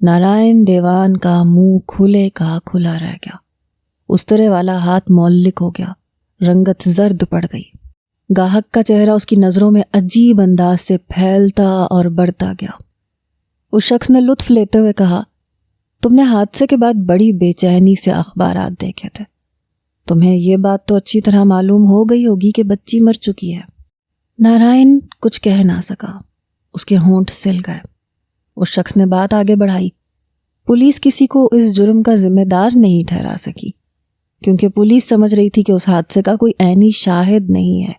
نارائن دیوان کا منہ کھلے کا کھلا رہ گیا. استرے والا ہاتھ معلق ہو گیا. رنگت زرد پڑ گئی. گاہک کا چہرہ اس کی نظروں میں عجیب انداز سے پھیلتا اور بڑھتا گیا. اس شخص نے لطف لیتے ہوئے کہا، تم نے حادثے کے بعد بڑی بے چینی سے اخبارات دیکھے تھے. تمہیں یہ بات تو اچھی طرح معلوم ہو گئی ہوگی کہ بچی مر چکی ہے. نارائن کچھ کہہ نہ سکا. اس کے ہونٹ سل گئے. اس شخص نے بات آگے بڑھائی. پولیس کسی کو اس جرم کا ذمہ دار نہیں ٹھہرا سکی کیونکہ پولیس سمجھ رہی تھی کہ اس حادثے کا کوئی عینی شاہد نہیں ہے،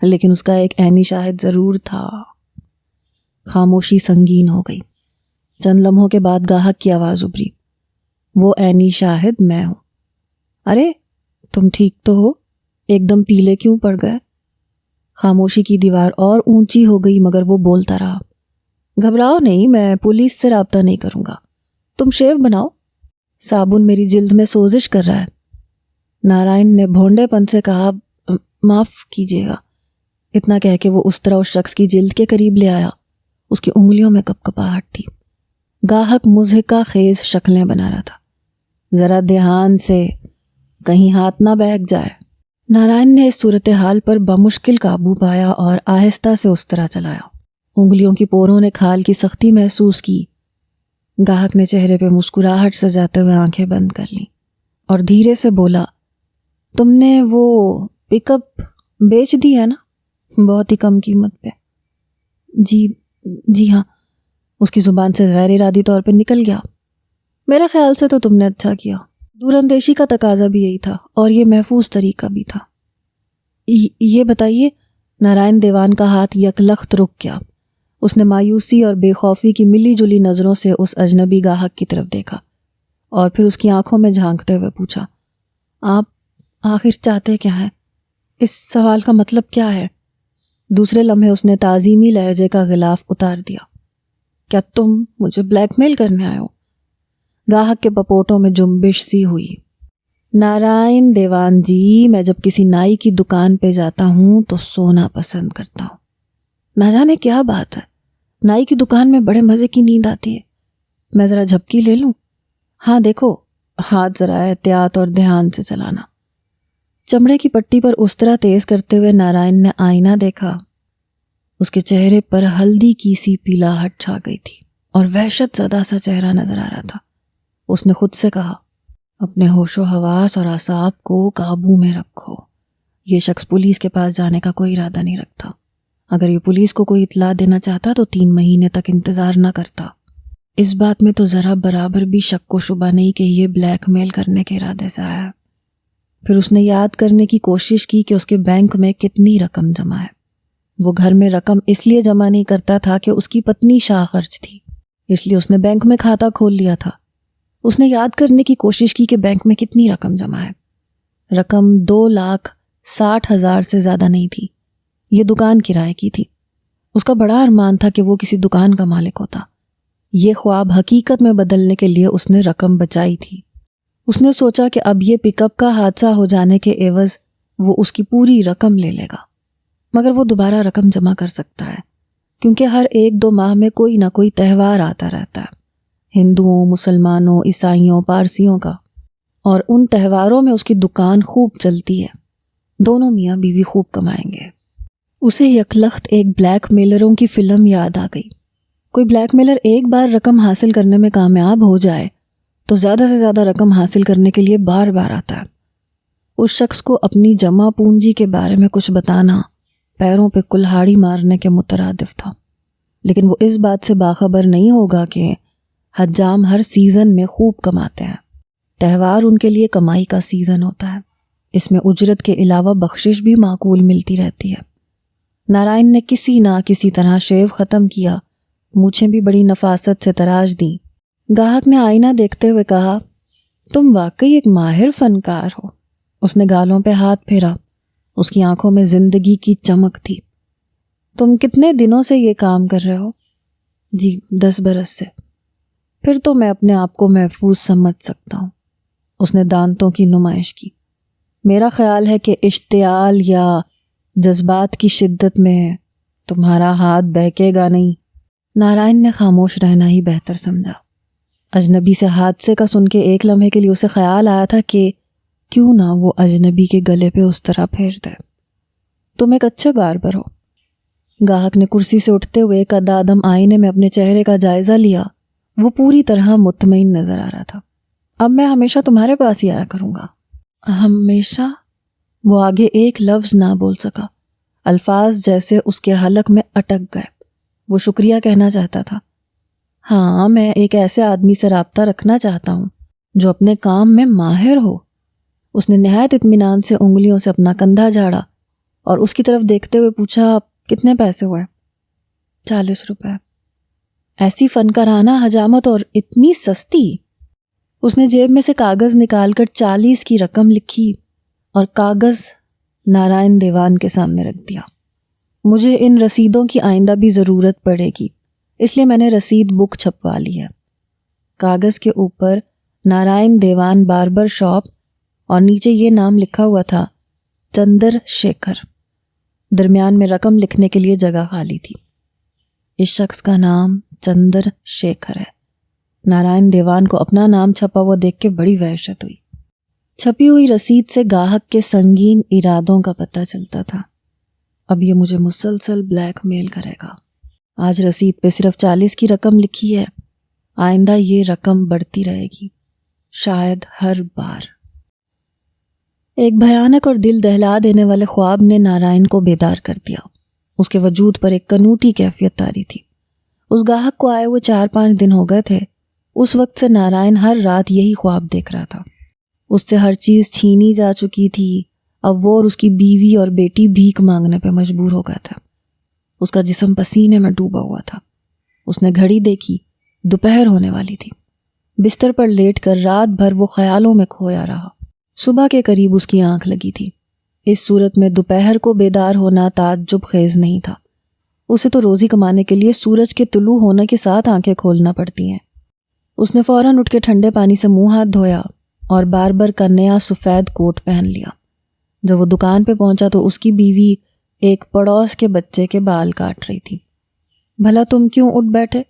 لیکن اس کا ایک عینی شاہد ضرور تھا. خاموشی سنگین ہو گئی. چند لمحوں کے بعد گاہک کی آواز ابھری، وہ عینی شاہد میں ہوں. ارے تم ٹھیک تو ہو؟ ایک دم پیلے کیوں پڑ گئے؟ خاموشی کی دیوار اور اونچی ہو گئی مگر وہ بولتا رہا، گھبراؤ نہیں، میں پولیس سے رابطہ نہیں کروں گا. تم شیو بناؤ، صابن میری جلد میں سوزش کر رہا ہے. نارائن نے بھونڈے پن سے کہا، معاف کیجیے گا. اتنا کہہ کے وہ اس طرح اس شخص کی جلد کے قریب لے آیا. اس کی انگلیوں میں کپ کپاہٹ تھی. گاہک مضحکہ خیز شکلیں بنا رہا تھا. ذرا دھیان سے، کہیں ہاتھ نہ بہک جائے. نارائن نے اس صورتحال پر بمشکل قابو پایا اور آہستہ سے اس طرح چلایا. انگلیوں کی پوروں نے کھال کی سختی محسوس کی. گاہک نے چہرے پہ مسکراہٹ سجاتے ہوئے آنکھیں بند کر لیں اور دھیرے سے بولا، تم نے وہ پک اپ بیچ دی ہے نا؟ بہت ہی کم قیمت پہ. جی ہاں. اس کی زبان سے غیر ارادی طور پہ نکل گیا، میرے خیال سے تو تم نے اچھا کیا. دور اندیشی کا تقاضا بھی یہی تھا اور یہ محفوظ طریقہ بھی تھا. یہ بتائیے. نارائن دیوان کا ہاتھ یکلخت رک گیا. اس نے مایوسی اور بے خوفی کی ملی جلی نظروں سے اس اجنبی گاہک کی طرف دیکھا اور پھر اس کی آنکھوں میں جھانکتے ہوئے پوچھا، آپ آخر چاہتے کیا ہیں؟ اس سوال کا مطلب کیا ہے؟ دوسرے لمحے اس نے تعظیمی لہجے کا غلاف اتار دیا. کیا تم مجھے بلیک میل کرنے آئے ہو؟ گاہک کے پپوٹوں میں جنبش سی ہوئی. نارائن دیوان جی، میں جب کسی نائی کی دکان پہ جاتا ہوں تو سونا پسند کرتا ہوں. نہ جانے کیا بات ہے، نائی کی دکان میں بڑے مزے کی نیند آتی ہے. میں ذرا جھپکی لے لوں؟ ہاں دیکھو، ہاتھ ذرا احتیاط اور دھیان سے چلانا. چمڑے کی پٹی پر اس طرح تیز کرتے ہوئے نارائن نے آئینہ دیکھا. اس کے چہرے پر ہلدی کی سی پیلاہٹ چھا گئی تھی اور وحشت زدہ سا چہرہ نظر آ رہا تھا. اس نے خود سے کہا، اپنے ہوش و حواس اور اعصاب کو قابو میں رکھو. یہ شخص پولیس کے پاس جانے کا کوئی ارادہ نہیں رکھتا. اگر یہ پولیس کو کوئی اطلاع دینا چاہتا تو 3 مہینے تک انتظار نہ کرتا. اس بات میں تو ذرا برابر بھی شک و شبہ نہیں کہ یہ بلیک میل کرنے کے ارادے سے آیا. پھر اس نے یاد کرنے کی کوشش کی کہ اس کے بینک میں کتنی رقم جمع ہے. وہ گھر میں رقم اس لیے جمع نہیں کرتا تھا کہ اس کی پتنی شاہ خرچ تھی، اس لیے اس نے بینک میں کھاتہ کھول لیا تھا. اس نے یاد کرنے کی کوشش کی کہ بینک میں کتنی رقم جمع ہے. رقم 2,60,000 سے زیادہ نہیں تھی. یہ دکان کرائے کی تھی. اس کا بڑا ارمان تھا کہ وہ کسی دکان کا مالک ہوتا. یہ خواب حقیقت میں بدلنے کے لیے اس نے رقم بچائی تھی. اس نے سوچا کہ اب یہ پک اپ کا حادثہ ہو جانے کے عوض وہ اس کی پوری رقم لے لے گا، مگر وہ دوبارہ رقم جمع کر سکتا ہے کیونکہ ہر 1-2 ماہ میں کوئی نہ کوئی تہوار آتا رہتا ہے، ہندوؤں، مسلمانوں، عیسائیوں، پارسیوں کا، اور ان تہواروں میں اس کی دکان خوب چلتی ہے. دونوں میاں بیوی خوب کمائیں گے. اسے یکلخت ایک بلیک میلروں کی فلم یاد آ گئی. کوئی بلیک میلر ایک بار رقم حاصل کرنے میں کامیاب ہو جائے تو زیادہ سے زیادہ رقم حاصل کرنے کے لیے بار بار آتا ہے. اس شخص کو اپنی جمع پونجی کے بارے میں کچھ بتانا پیروں پہ کلہاڑی مارنے کے مترادف تھا، لیکن وہ اس بات سے باخبر نہیں ہوگا کہ حجام ہر سیزن میں خوب کماتے ہیں. تہوار ان کے لیے کمائی کا سیزن ہوتا ہے. اس میں اجرت کے علاوہ بخشش بھی معقول ملتی رہتی ہے. نارائن نے کسی نہ کسی طرح شیو ختم کیا. مونچھیں بھی بڑی نفاست سے تراش دیں. گاہک نے آئینہ دیکھتے ہوئے کہا، تم واقعی ایک ماہر فنکار ہو. اس نے گالوں پہ ہاتھ پھیرا. اس کی آنکھوں میں زندگی کی چمک تھی. تم کتنے دنوں سے یہ کام کر رہے ہو؟ جی 10 برس سے. پھر تو میں اپنے آپ کو محفوظ سمجھ سکتا ہوں. اس نے دانتوں کی نمائش کی. میرا خیال ہے کہ اشتعال یا جذبات کی شدت میں تمہارا ہاتھ بہکے گا نہیں. نارائن نے خاموش رہنا ہی بہتر سمجھا. اجنبی سے حادثے کا سن کے ایک لمحے کے لیے اسے خیال آیا تھا کہ کیوں نہ وہ اجنبی کے گلے پہ اس طرح پھیر دے۔ تم ایک اچھے باربر ہو۔ گاہک نے کرسی سے اٹھتے ہوئے قدادم آئینے میں اپنے چہرے کا جائزہ لیا۔ وہ پوری طرح مطمئن نظر آ رہا تھا۔ اب میں ہمیشہ تمہارے پاس ہی آیا کروں گا۔ ہمیشہ؟ وہ آگے ایک لفظ نہ بول سکا۔ الفاظ جیسے اس کے حلق میں اٹک گئے۔ وہ شکریہ کہنا چاہتا تھا۔ ہاں، میں ایک ایسے آدمی سے رابطہ رکھنا چاہتا ہوں جو اپنے کام میں ماہر ہو۔ اس نے نہایت اطمینان سے انگلیوں سے اپنا کندھا جھاڑا اور اس کی طرف دیکھتے ہوئے پوچھا، کتنے پیسے ہوئے؟ 40 روپے۔ ایسی فنکارانہ حجامت اور اتنی سستی؟ اس نے جیب میں سے کاغذ نکال کر 40 کی رقم لکھی اور کاغذ نارائن دیوان کے سامنے رکھ دیا۔ مجھے ان رسیدوں کی آئندہ بھی ضرورت پڑے گی، اس لیے میں نے رسید بک چھپوا لی ہے۔ کاغذ کے اوپر نارائن دیوان باربر شاپ اور نیچے یہ نام لکھا ہوا تھا، چندر شیکھر۔ درمیان میں رقم لکھنے کے لیے جگہ خالی تھی۔ اس شخص کا نام چندر شیکھر ہے۔ نارائن دیوان کو اپنا نام چھپا ہوا دیکھ کے بڑی وحشت ہوئی۔ چھپی ہوئی رسید سے گاہک کے سنگین ارادوں کا پتہ چلتا تھا۔ اب یہ مجھے مسلسل بلیک میل کرے گا۔ آج رسید پہ صرف 40 کی رقم لکھی ہے، آئندہ یہ رقم بڑھتی رہے گی، شاید ہر بار۔ ایک بھیانک اور دل دہلا دینے والے خواب نے نارائن کو بیدار کر دیا۔ اس کے وجود پر ایک کنوتی کیفیت طاری تھی۔ اس گاہک کو آئے ہوئے 4-5 دن ہو گئے تھے۔ اس وقت سے نارائن ہر رات یہی خواب دیکھ رہا تھا۔ اس سے ہر چیز چھینی جا چکی تھی۔ اب وہ اور اس کی بیوی اور بیٹی بھیک مانگنے پہ مجبور ہو گیا تھا۔ اس کا جسم پسینے میں ڈوبا ہوا تھا۔ اس نے گھڑی دیکھی، دوپہر ہونے والی تھی۔ بستر پر لیٹ کر رات بھر وہ خیالوں میں کھویا رہا۔ صبح کے قریب اس کی آنکھ لگی تھی۔ اس صورت میں دوپہر کو بیدار ہونا تعجب خیز نہیں تھا۔ اسے تو روزی کمانے کے لیے سورج کے طلوع ہونے کے ساتھ آنکھیں کھولنا پڑتی ہیں۔ اس نے فوراً اٹھ کے ٹھنڈے پانی سے منہ ہاتھ دھویا اور باربر کا نیا سفید کوٹ پہن لیا۔ جب وہ دکان پہ پہنچا تو اس کی بیوی ایک پڑوس کے بچے کے بال کاٹ رہی تھی۔ بھلا تم کیوں اٹھ بیٹھے؟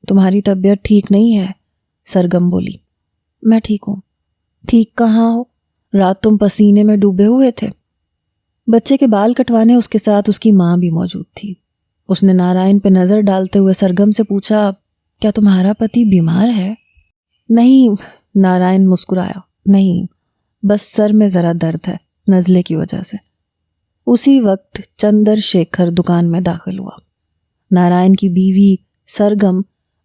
تمہاری طبیعت ٹھیک نہیں ہے، سرگم بولی۔ میں ٹھیک ہوں۔ ٹھیک کہاں ہو؟ رات تم پسینے میں ڈوبے ہوئے تھے۔ بچے کے بال کٹوانے اس کے ساتھ اس کی ماں بھی موجود تھی۔ اس نے نارائن پہ نظر ڈالتے ہوئے سرگم سے پوچھا، کیا تمہارا پتی بیمار ہے؟ نہیں، نارائن مسکرایا۔ نہیں، بس سر میں ذرا درد ہے، نزلے کی وجہ سے۔ اسی وقت چندر شیکھر دکان میں داخل ہوا۔ نارائن کی بیوی سرگم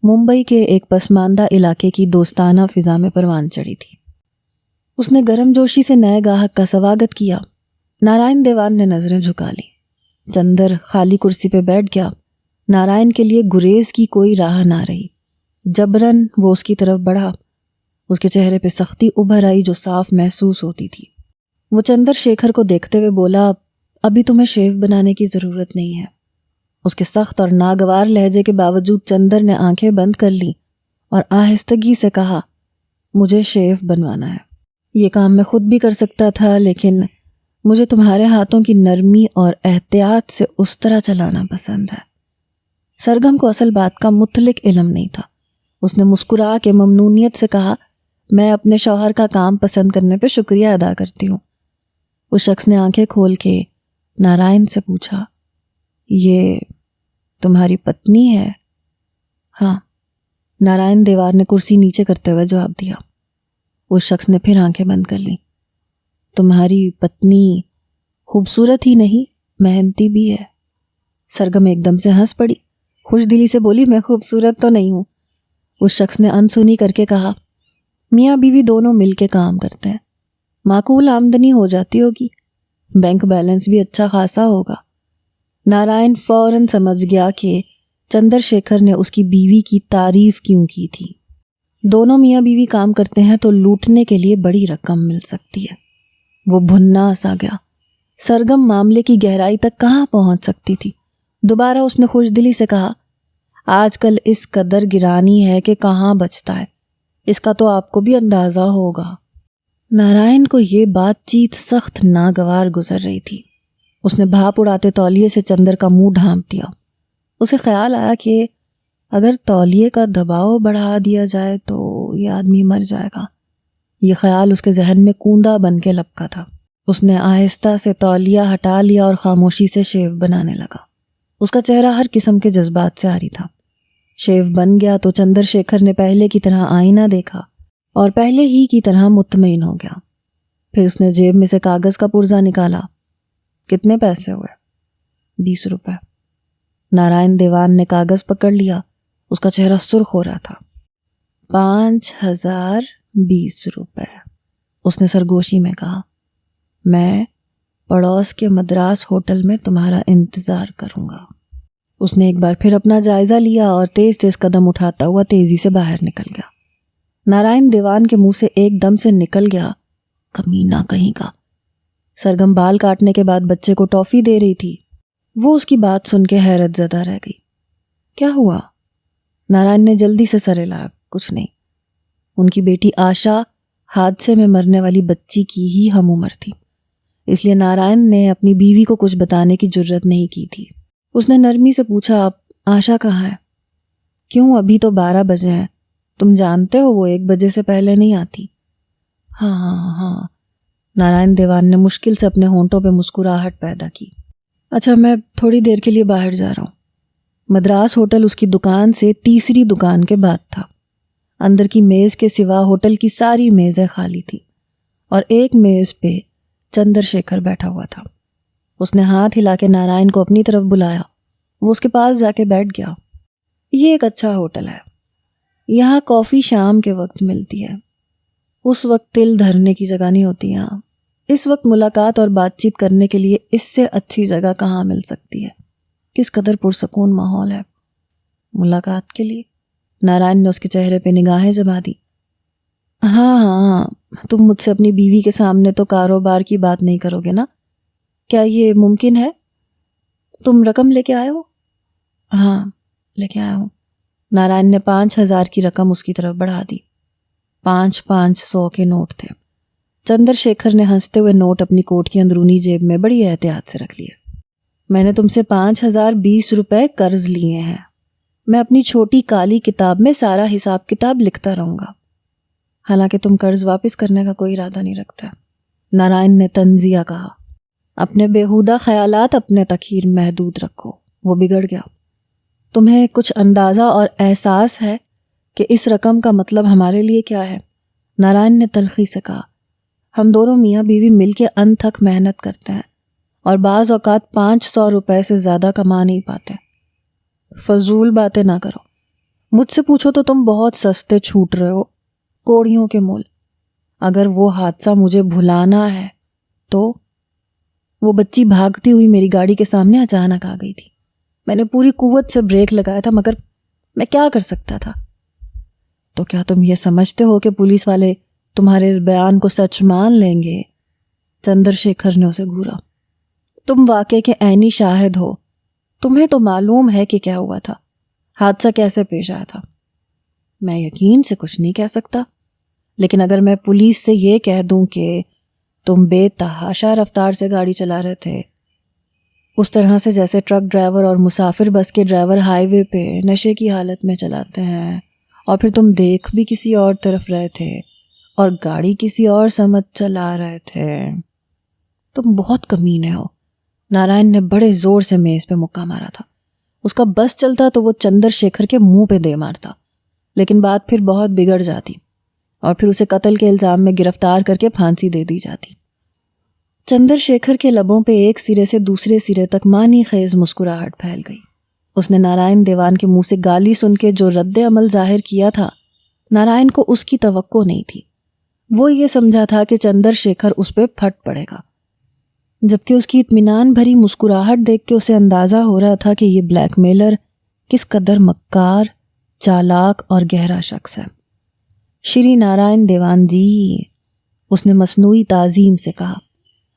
ممبئی کے ایک پسماندہ علاقے کی دوستانہ فضا میں پروان چڑھی تھی۔ اس نے گرم جوشی سے نئے گاہک کا سواگت کیا۔ نارائن دیوان نے نظریں جھکا لی۔ چندر خالی کرسی پہ بیٹھ گیا۔ نارائن کے لیے گریز کی کوئی راہ نہ رہی۔ جبراً وہ اس کی طرف بڑھا۔ اس کے چہرے پہ سختی ابھر آئی جو صاف محسوس ہوتی تھی۔ وہ چندر شیکھر کو دیکھتے ہوئے بولا، ابھی تمہیں شیو بنانے کی ضرورت نہیں ہے۔ اس کے سخت اور ناگوار لہجے کے باوجود چندر نے آنکھیں بند کر لی اور آہستگی سے کہا، مجھے شیو بنوانا ہے۔ یہ کام میں خود بھی کر سکتا تھا، لیکن مجھے تمہارے ہاتھوں کی نرمی اور احتیاط سے اس طرح چلانا پسند ہے۔ سرگم کو اصل بات کا مطلق علم نہیں تھا۔ اس نے مسکرا کے ممنونیت سے کہا، میں اپنے شوہر کا کام پسند کرنے پہ شکریہ ادا کرتی ہوں۔ اس شخص نے آنکھیں کھول کے نارائن سے پوچھا، یہ تمہاری پتنی ہے؟ ہاں، نارائن دیوار نے کرسی نیچے کرتے ہوئے جواب دیا۔ اس شخص نے پھر آنکھیں بند کر لیں۔ تمہاری پتنی خوبصورت ہی نہیں، محنتی بھی ہے۔ سرگم ایک دم سے ہنس پڑی، خوش دلی سے بولی، میں خوبصورت تو نہیں ہوں۔ اس شخص نے انسنی کر کے کہا، میاں بیوی دونوں مل کے کام کرتے ہیں، معقول آمدنی ہو جاتی ہوگی، بینک بیلنس بھی اچھا خاصا ہوگا۔ نارائن فوراً سمجھ گیا کہ چندر شیکھر نے اس کی بیوی کی تعریف کیوں کی تھی۔ دونوں میاں بیوی کام کرتے ہیں تو لوٹنے کے لیے بڑی رقم مل سکتی ہے۔ وہ بھننا سا گیا۔ سرگم معاملے کی گہرائی تک کہاں پہنچ سکتی تھی۔ دوبارہ اس نے خوش دلی سے کہا، آج کل اس قدر گرانی ہے کہ کہاں بچتا ہے، اس کا تو آپ کو بھی اندازہ ہوگا۔ نارائن کو یہ بات چیت سخت ناگوار گزر رہی تھی۔ اس نے بھاپ اڑاتے تولیے سے چندر کا منہ ڈھانپ دیا۔ اسے خیال آیا کہ اگر تولیے کا دباؤ بڑھا دیا جائے تو یہ آدمی مر جائے گا۔ یہ خیال اس کے ذہن میں کوندا بن کے لپکا تھا۔ اس نے آہستہ سے تولیہ ہٹا لیا اور خاموشی سے شیو بنانے لگا۔ اس کا چہرہ ہر قسم کے جذبات سے عاری تھا۔ شیو بن گیا تو چندر شیکھر نے پہلے کی طرح آئینہ دیکھا اور پہلے ہی کی طرح مطمئن ہو گیا۔ پھر اس نے جیب میں سے کاغذ کا پرزہ نکالا۔ کتنے پیسے ہوئے؟ 20 روپے۔ نارائن دیوان نے کاغذ پکڑ لیا۔ اس کا چہرہ سرخ ہو رہا تھا۔ 5020 روپے، اس نے سرگوشی میں کہا۔ میں پڑوس کے مدراس ہوٹل میں تمہارا انتظار کروں گا۔ اس نے ایک بار پھر اپنا جائزہ لیا اور تیز تیز قدم اٹھاتا ہوا تیزی سے باہر نکل گیا۔ نارائن دیوان کے منہ سے ایک دم سے نکل گیا، کمینہ کہیں کا۔ سرگم بال کاٹنے کے بعد بچے کو ٹافی دے رہی تھی۔ وہ اس کی بات سن کے حیرت زدہ رہ گئی۔ کیا ہوا؟ نارائن نے جلدی سے سر ہلایا۔ کچھ نہیں۔ ان کی بیٹی آشا حادثے میں مرنے والی بچی کی ہی ہم عمر تھی، اس لیے نارائن نے اپنی بیوی کو کچھ بتانے کی جرت نہیں کی تھی۔ اس نے نرمی سے پوچھا، اب آشا کہاں ہے؟ کیوں؟ ابھی تو 12 بجے ہیں، تم جانتے ہو وہ 1 بجے سے پہلے نہیں آتی۔ ہاں۔ نارائن دیوان نے مشکل سے اپنے ہونٹوں پہ مسکراہٹ پیدا کی۔ اچھا، میں تھوڑی دیر کے لیے باہر جا رہا ہوں۔ مدراس ہوٹل اس کی دکان سے تیسری دکان کے بعد تھا۔ اندر کی میز کے سوا ہوٹل کی ساری میزیں خالی تھی اور ایک میز پہ چندر شیکھر بیٹھا ہوا تھا۔ اس نے ہاتھ ہلا کے نارائن کو اپنی طرف بلایا۔ وہ اس کے پاس جا کے بیٹھ گیا۔ یہ ایک اچھا ہوٹل ہے، یہاں کافی شام کے وقت ملتی ہے۔ اس وقت دل دھرنے کی جگہ نہیں ہوتی یہاں۔ اس وقت ملاقات اور بات چیت کرنے کے لیے اس سے اچھی جگہ کہاں مل سکتی ہے؟ کس قدر پرسکون ماحول ہے ملاقات کے لیے۔ نارائن نے اس کے چہرے پہ نگاہیں جما دی۔ ہاں، تم مجھ سے اپنی بیوی کے سامنے تو کاروبار کی بات نہیں کرو گے نا؟ کیا یہ ممکن ہے؟ تم رقم لے کے آئے ہو؟ ہاں، لے کے آیا ہوں۔ نارائن نے 5000 کی رقم اس کی طرف بڑھا دی۔ 500 کے نوٹ تھے۔ چندر شیکھر نے ہنستے ہوئے نوٹ اپنی کوٹ کی اندرونی جیب میں بڑی احتیاط سے رکھ لیے۔ میں نے تم سے 5020 روپے قرض لیے ہیں۔ میں اپنی چھوٹی کالی کتاب میں سارا حساب کتاب لکھتا رہوں گا۔ حالانکہ تم قرض واپس کرنے کا کوئی ارادہ نہیں رکھتا، نارائن نے طنزیہ کہا۔ اپنے بیہودہ خیالات اپنے تک ہی محدود رکھو، وہ بگڑ گیا۔ تمہیں کچھ اندازہ اور احساس ہے کہ اس رقم کا مطلب ہمارے لیے کیا ہے؟ نارائن نے تلخی سے کہا۔ ہم دونوں میاں بیوی مل کے ان تک محنت کرتے ہیں اور بعض اوقات 500 روپے سے زیادہ کما نہیں پاتے۔ فضول باتیں نہ کرو۔ مجھ سے پوچھو تو تم بہت سستے چھوٹ رہے ہو، کوڑیوں کے مول۔ اگر وہ حادثہ مجھے بھلانا ہے تو وہ بچی بھاگتی ہوئی میری گاڑی کے سامنے اچانک آ گئی تھی۔ میں نے پوری قوت سے بریک لگایا تھا، مگر میں کیا کر سکتا تھا؟ تو کیا تم یہ سمجھتے ہو کہ پولیس والے تمہارے اس بیان کو سچ مان لیں گے؟ چندر شیکھر نے اسے گھورا۔ تم واقعے کے عینی شاہد ہو، تمہیں تو معلوم ہے کہ کیا ہوا تھا، حادثہ کیسے پیش آیا تھا۔ میں یقین سے کچھ نہیں کہہ سکتا، لیکن اگر میں پولیس سے یہ کہہ دوں کہ تم بے تحاشا رفتار سے گاڑی چلا رہے تھے، اس طرح سے جیسے ٹرک ڈرائیور اور مسافر بس کے ڈرائیور ہائی وے پہ نشے کی حالت میں چلاتے ہیں، اور پھر تم دیکھ بھی کسی اور طرف رہے تھے اور گاڑی کسی اور سمت چلا رہے تھے، تم بہت کمینے ہو۔ نارائن نے بڑے زور سے میز پہ مکہ مارا تھا۔ اس کا بس چلتا تو وہ چندر شیکھر کے منہ پہ دے مارتا، لیکن بات پھر بہت بگڑ جاتی اور پھر اسے قتل کے الزام میں گرفتار کر کے پھانسی دے دی جاتی۔ چندر شیکھر کے لبوں پہ ایک سرے سے دوسرے سرے تک معنی خیز مسکراہٹ پھیل گئی۔ اس نے نارائن دیوان کے منہ سے گالی سن کے جو رد عمل ظاہر کیا تھا، نارائن کو اس کی توقع نہیں تھی۔ وہ یہ سمجھا تھا کہ چندر شیکھر اس پہ پھٹ پڑے گا، جبکہ اس کی اطمینان بھری مسکراہٹ دیکھ کے اسے اندازہ ہو رہا تھا کہ یہ بلیک میلر کس قدر مکار، چالاک اور گہرا شخص ہے۔ شری نارائن دیوان جی، اس نے مصنوعی تعظیم سے کہا،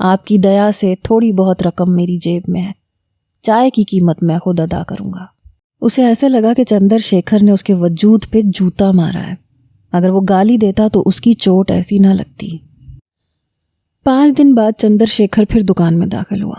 آپ کی دیا سے تھوڑی بہت رقم میری جیب میں ہے، چائے کی قیمت میں خود ادا کروں گا۔ اسے ایسے لگا کہ چندر شیکھر نے اس کے وجود پہ جوتا مارا ہے۔ اگر وہ گالی دیتا تو اس کی چوٹ ایسی نہ لگتی۔ 5 دن بعد چندر شیکھر پھر دکان میں داخل ہوا۔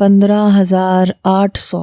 15,800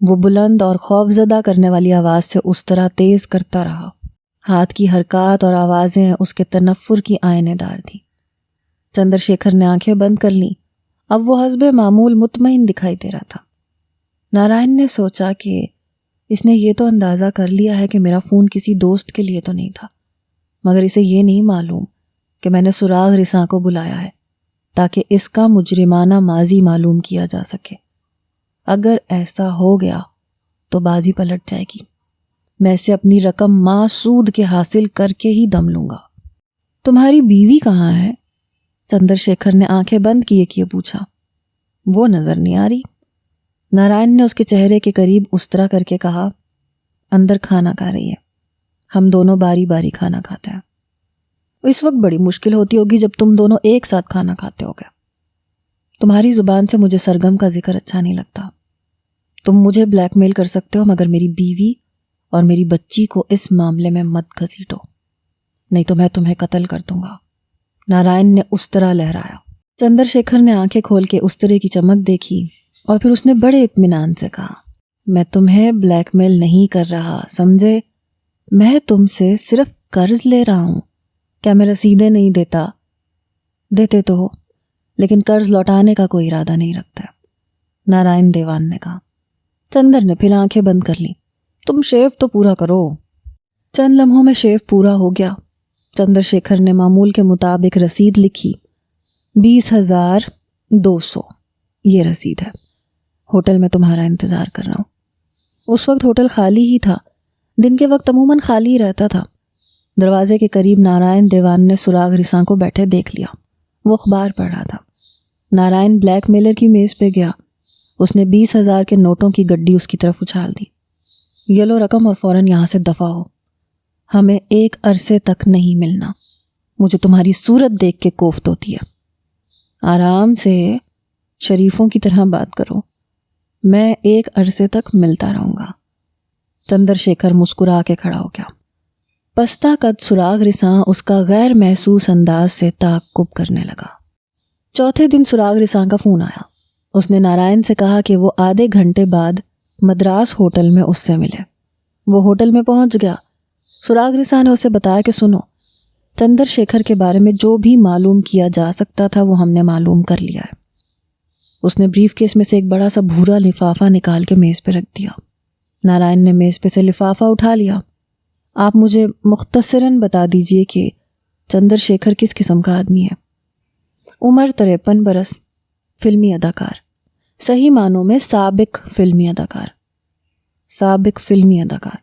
وہ بلند اور خوفزدہ کرنے والی آواز سے اس طرح تیز کرتا رہا۔ ہاتھ کی حرکات اور آوازیں اس کے تنفر کی آئینے دار تھیں۔ چندر شیکھر نے آنکھیں بند کر لیں۔ اب وہ حسب معمول مطمئن دکھائی دے رہا تھا۔ نارائن نے سوچا کہ اس نے یہ تو اندازہ کر لیا ہے کہ میرا فون کسی دوست کے لیے تو نہیں تھا، مگر اسے یہ نہیں معلوم کہ میں نے سراغ رساں کو بلایا ہے تاکہ اس کا مجرمانہ ماضی معلوم کیا جا سکے۔ اگر ایسا ہو گیا تو بازی پلٹ جائے گی۔ میں اسے اپنی رقم ماہ سود کے حاصل کر کے ہی دم لوں گا۔ تمہاری بیوی کہاں ہے؟ چندر شیکھر نے آنکھیں بند کیے پوچھا۔ وہ نظر نہیں آ رہی۔ نارائن نے اس کے چہرے کے قریب استرا کر کے کہا، اندر کھانا کھا رہی ہے، ہم دونوں باری باری کھانا کھاتے ہیں۔ اس وقت بڑی مشکل ہوتی ہوگی جب تم دونوں ایک ساتھ کھانا کھاتے ہو گے۔ تمہاری زبان سے مجھے سرگم کا ذکر اچھا نہیں لگتا۔ تم مجھے بلیک میل کر سکتے ہو مگر میری بیوی اور میری بچی کو اس معاملے میں مت گھسیٹو، نہیں تو میں تمہیں قتل کر دوں گا۔ نارائن نے استرا لہرایا۔ چندر شیکھر نے آنکھیں کھول کے استرے کی چمک دیکھی اور پھر اس نے بڑے اطمینان سے کہا، میں تمہیں بلیک میل نہیں کر رہا، سمجھے؟ میں تم سے صرف قرض لے رہا ہوں۔ کیا میں رسیدیں نہیں دیتا؟ دیتے تو ہو، لیکن قرض لوٹانے کا کوئی ارادہ نہیں رکھتا، نارائن دیوان نے کہا۔ چندر نے پھر آنکھیں بند کر لی۔ تم شیو تو پورا کرو۔ چند لمحوں میں شیو پورا ہو گیا۔ چندر شیکھر نے معمول کے مطابق رسید لکھی، 20,200 یہ رسید ہے۔ ہوٹل میں تمہارا انتظار کر رہا ہوں۔ اس وقت ہوٹل خالی ہی تھا۔ دن کے وقت عموماً خالی ہی رہتا تھا۔ دروازے کے قریب نارائن دیوان نے سراغ رساں کو بیٹھے دیکھ لیا۔ وہ اخبار پڑھ رہا تھا۔ نارائن بلیک میلر کی میز پہ گیا۔ اس نے 20,000 کے نوٹوں کی گڈی اس کی طرف اچھال دی۔ یہ لو رقم اور فوراً یہاں سے دفع ہو۔ ہمیں ایک عرصے تک نہیں ملنا۔ مجھے تمہاری صورت دیکھ کے کوفت ہوتی ہے۔ آرام سے، شریفوں کی طرح بات کرو۔ میں ایک عرصے تک ملتا رہوں گا۔ چندر شیکھر مسکرا کے کھڑا ہو گیا۔ پستہ قد سراغ رساں اس کا غیر محسوس انداز سے تعقب کرنے لگا۔ چوتھے دن سراغ رساں کا فون آیا۔ اس نے نارائن سے کہا کہ وہ آدھے گھنٹے بعد مدراس ہوٹل میں اس سے ملے۔ وہ ہوٹل میں پہنچ گیا۔ سراغ رساں نے اسے بتایا کہ سنو، چندر شیکھر کے بارے میں جو بھی معلوم کیا جا سکتا تھا وہ ہم نے معلوم کر لیا ہے۔ اس نے بریف کیس میں سے ایک بڑا سا بھورا لفافہ نکال کے میز پہ رکھ دیا۔ نارائن نے میز پہ سے لفافہ اٹھا لیا۔ آپ مجھے مختصراً بتا دیجئے کہ چندر شیکھر کس قسم کا آدمی ہے؟ عمر 53 برس، فلمی اداکار، صحیح معنوں میں سابق فلمی اداکار۔ سابق فلمی اداکار؟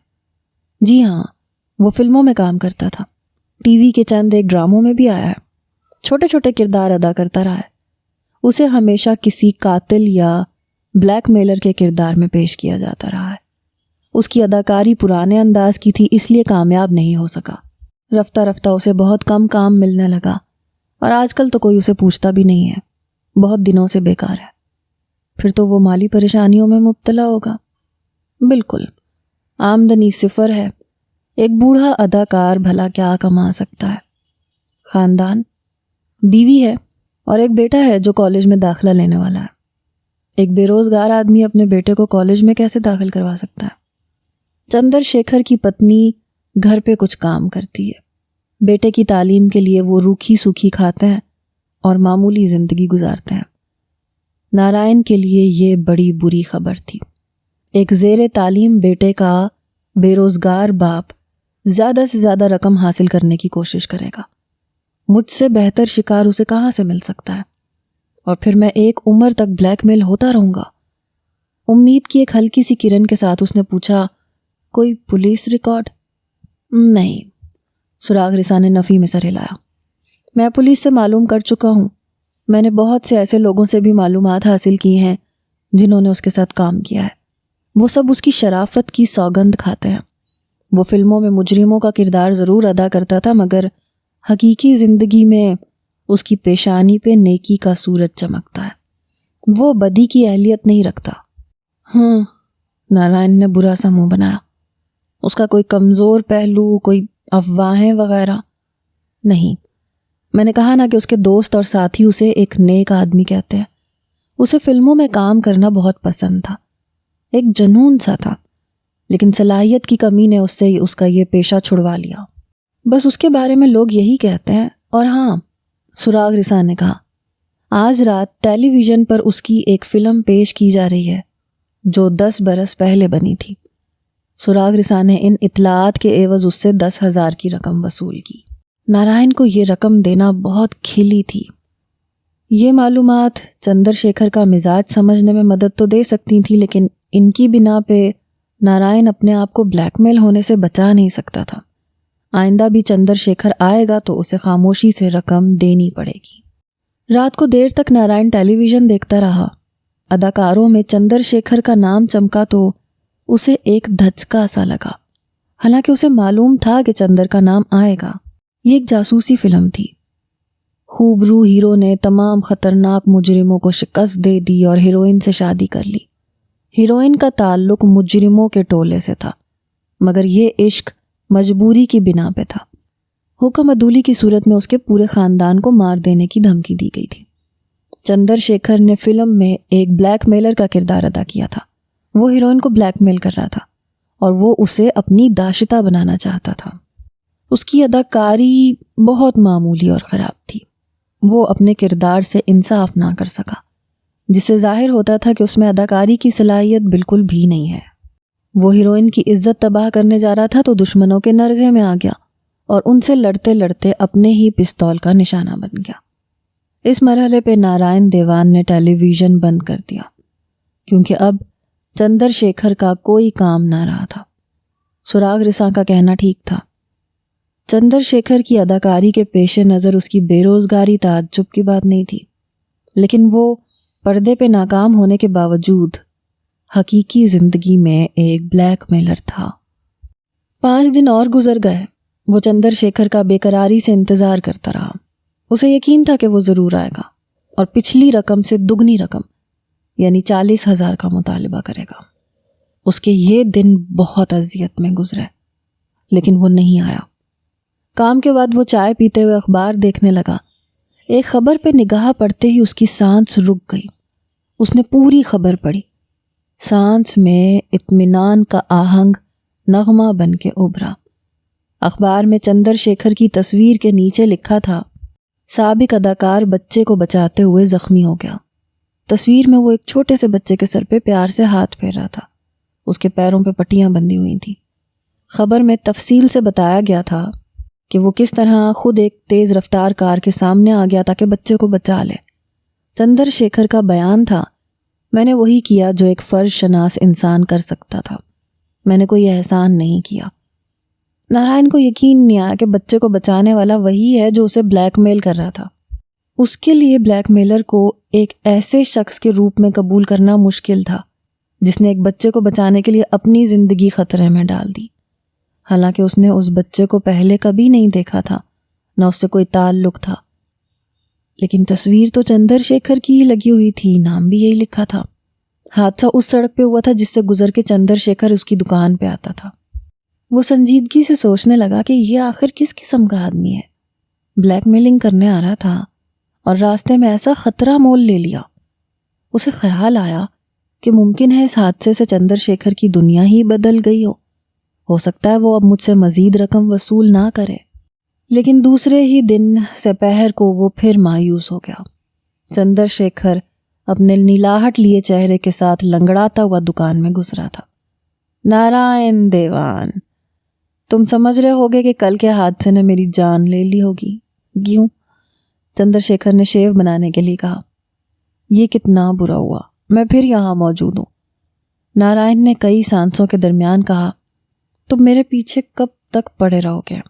جی ہاں، وہ فلموں میں کام کرتا تھا، ٹی وی کے چند ایک ڈراموں میں بھی آیا ہے، چھوٹے چھوٹے کردار ادا کرتا رہا ہے۔ اسے ہمیشہ کسی قاتل یا بلیک میلر کے کردار میں پیش کیا جاتا رہا ہے۔ اس کی اداکاری پرانے انداز کی تھی، اس لیے کامیاب نہیں ہو سکا۔ رفتہ رفتہ اسے بہت کم کام ملنے لگا اور آج کل تو کوئی اسے پوچھتا بھی نہیں ہے، بہت دنوں سے بیکار ہے۔ پھر تو وہ مالی پریشانیوں میں مبتلا ہوگا۔ بالکل، آمدنی صفر ہے۔ ایک بوڑھا اداکار بھلا کیا کما سکتا ہے؟ خاندان؟ بیوی ہے اور ایک بیٹا ہے جو کالج میں داخلہ لینے والا ہے۔ ایک بے روزگار آدمی اپنے بیٹے کو کالج میں کیسے داخل کروا سکتا ہے؟ چندر شیکھر کی پتنی گھر پہ کچھ کام کرتی ہے۔ بیٹے کی تعلیم کے لیے وہ روکھی سوکھی کھاتے ہیں اور معمولی زندگی گزارتے ہیں۔ نارائن کے لیے یہ بڑی بری خبر تھی۔ ایک زیر تعلیم بیٹے کا بے روزگار باپ زیادہ سے زیادہ رقم حاصل کرنے کی کوشش کرے گا۔ مجھ سے بہتر شکار اسے کہاں سے مل سکتا ہے؟ اور پھر میں ایک عمر تک بلیک میل ہوتا رہوں گا۔ امید کی ایک ہلکی سی کرن کے ساتھ اس نے پوچھا، کوئی پولیس ریکارڈ؟ نہیں، سراغ رساں نے نفی میں سر ہلایا۔ میں پولیس سے معلوم کر چکا ہوں۔ میں نے بہت سے ایسے لوگوں سے بھی معلومات حاصل کی ہیں جنہوں نے اس کے ساتھ کام کیا ہے۔ وہ سب اس کی شرافت کی سوگند کھاتے ہیں۔ وہ فلموں میں مجرموں کا کردار ضرور ادا کرتا تھا مگر حقیقی زندگی میں اس کی پیشانی پہ نیکی کا سورج چمکتا ہے۔ وہ بدی کی اہلیت نہیں رکھتا۔ نارائن نے برا سا منہ بنایا۔ اس کا کوئی کمزور پہلو، کوئی افواہیں وغیرہ؟ نہیں، میں نے کہا نا کہ اس کے دوست اور ساتھی اسے ایک نیک آدمی کہتے ہیں۔ اسے فلموں میں کام کرنا بہت پسند تھا۔ ایک جنون سا تھا، لیکن صلاحیت کی کمی نے اس سے اس کا یہ پیشہ چھڑوا لیا۔ بس اس کے بارے میں لوگ یہی کہتے ہیں۔ اور ہاں، سراغ رساں نے کہا، آج رات ٹیلی ویژن پر اس کی ایک فلم پیش کی جا رہی ہے جو 10 برس پہلے بنی تھی۔ سراغ رساں نے ان اطلاعات کے عوض اس سے 10,000 کی رقم وصول کی۔ نارائن کو یہ رقم دینا بہت کھلی تھی۔ یہ معلومات چندر شیکھر کا مزاج سمجھنے میں مدد تو دے سکتی تھی، لیکن ان کی بنا پہ نارائن اپنے آپ کو بلیک میل ہونے سے بچا نہیں سکتا تھا۔ آئندہ بھی چندر شیکھر آئے گا تو اسے خاموشی سے رقم دینی پڑے گی۔ رات کو دیر تک نارائن ٹیلی ویژن دیکھتا رہا۔ اداکاروں میں چندر شیکھر کا نام چمکا تو اسے ایک دھچکا سا لگا، حالانکہ اسے معلوم تھا کہ چندر کا نام آئے گا۔ یہ ایک جاسوسی فلم تھی۔ خوبرو ہیرو نے تمام خطرناک مجرموں کو شکست دے دی اور ہیروئن سے شادی کر لی۔ ہیروئن کا تعلق مجرموں کے ٹولے سے تھا، مگر یہ عشق مجبوری کی بنا پہ تھا۔ حکم عدولی کی صورت میں اس کے پورے خاندان کو مار دینے کی دھمکی دی گئی تھی۔ چندر شیکھر نے فلم میں ایک بلیک میلر کا کردار ادا کیا تھا۔ وہ ہیروئن کو بلیک میل کر رہا تھا اور وہ اسے اپنی داشتہ بنانا چاہتا تھا۔ اس کی اداکاری بہت معمولی اور خراب تھی۔ وہ اپنے کردار سے انصاف نہ کر سکا، جس سے ظاہر ہوتا تھا کہ اس میں اداکاری کی صلاحیت بالکل بھی نہیں ہے۔ وہ ہیروئن کی عزت تباہ کرنے جا رہا تھا تو دشمنوں کے نرغے میں آ گیا اور ان سے لڑتے لڑتے اپنے ہی پستول کا نشانہ بن گیا۔ اس مرحلے پہ نارائن دیوان نے ٹیلی ویژن بند کر دیا، کیونکہ اب چندر شیکھر کا کوئی کام نہ رہا تھا۔ سراغ رساں کا کہنا ٹھیک تھا۔ چندر شیکھر کی اداکاری کے پیش نظر اس کی بے روزگاری تعجب کی بات نہیں تھی، لیکن وہ پردے پہ ناکام ہونے کے باوجود حقیقی زندگی میں ایک بلیک میلر تھا۔ 5 دن اور گزر گئے۔ وہ چندر شیکھر کا بے قراری سے انتظار کرتا رہا۔ اسے یقین تھا کہ وہ ضرور آئے گا اور پچھلی رقم سے دگنی رقم یعنی 40,000 کا مطالبہ کرے گا۔ اس کے یہ دن بہت اذیت میں گزرے، لیکن وہ نہیں آیا۔ کام کے بعد وہ چائے پیتے ہوئے اخبار دیکھنے لگا۔ ایک خبر پہ نگاہ پڑتے ہی اس کی سانس رک گئی۔ اس نے پوری خبر پڑھی۔ سانس میں اطمینان کا آہنگ نغمہ بن کے ابھرا۔ اخبار میں چندر شیکھر کی تصویر کے نیچے لکھا تھا، سابق اداکار بچے کو بچاتے ہوئے زخمی ہو گیا۔ تصویر میں وہ ایک چھوٹے سے بچے کے سر پہ پیار سے ہاتھ پھیر رہا تھا۔ اس کے پیروں پہ پٹیاں بندھی ہوئی تھیں۔ خبر میں تفصیل سے بتایا گیا تھا کہ وہ کس طرح خود ایک تیز رفتار کار کے سامنے آ گیا تاکہ بچے کو بچا لے۔ چندر شیکھر کا بیان تھا، میں نے وہی کیا جو ایک فرض شناس انسان کر سکتا تھا۔ میں نے کوئی احسان نہیں کیا۔ نارائن کو یقین نہیں آیا کہ بچے کو بچانے والا وہی ہے جو اسے بلیک میل کر رہا تھا۔ اس کے لیے بلیک میلر کو ایک ایسے شخص کے روپ میں قبول کرنا مشکل تھا جس نے ایک بچے کو بچانے کے لیے اپنی زندگی خطرے میں ڈال دی، حالانکہ اس نے اس بچے کو پہلے کبھی نہیں دیکھا تھا، نہ اس سے کوئی تعلق تھا۔ لیکن تصویر تو چندر شیکھر کی ہی لگی ہوئی تھی، نام بھی یہی لکھا تھا۔ حادثہ اس سڑک پہ ہوا تھا جس سے گزر کے چندر شیکھر اس کی دکان پہ آتا تھا۔ وہ سنجیدگی سے سوچنے لگا کہ یہ آخر کس قسم کا آدمی ہے، بلیک میلنگ کرنے آ رہا تھا اور راستے میں ایسا خطرہ مول لے لیا۔ اسے خیال آیا کہ ممکن ہے اس حادثے سے چندر شیکھر کی دنیا ہی بدل گئی ہو سکتا ہے وہ اب مجھ سے مزید رقم وصول نہ کرے۔ لیکن دوسرے ہی دن سپہر کو وہ پھر مایوس ہو گیا۔ چندر شیکھر اپنے نیلاہٹ لیے چہرے کے ساتھ لنگڑاتا ہوا دکان میں گزرا تھا۔ نارائن دیوان، تم سمجھ رہے ہوگے کہ کل کے حادثے نے میری جان لے لی ہوگی۔ کیوں؟ چندر شیکھر نے شیو بنانے کے لیے کہا۔ یہ کتنا برا ہوا، میں پھر یہاں موجود ہوں۔ نارائن نے کئی سانسوں کے درمیان کہا، تم میرے پیچھے کب تک پڑے رہو گے؟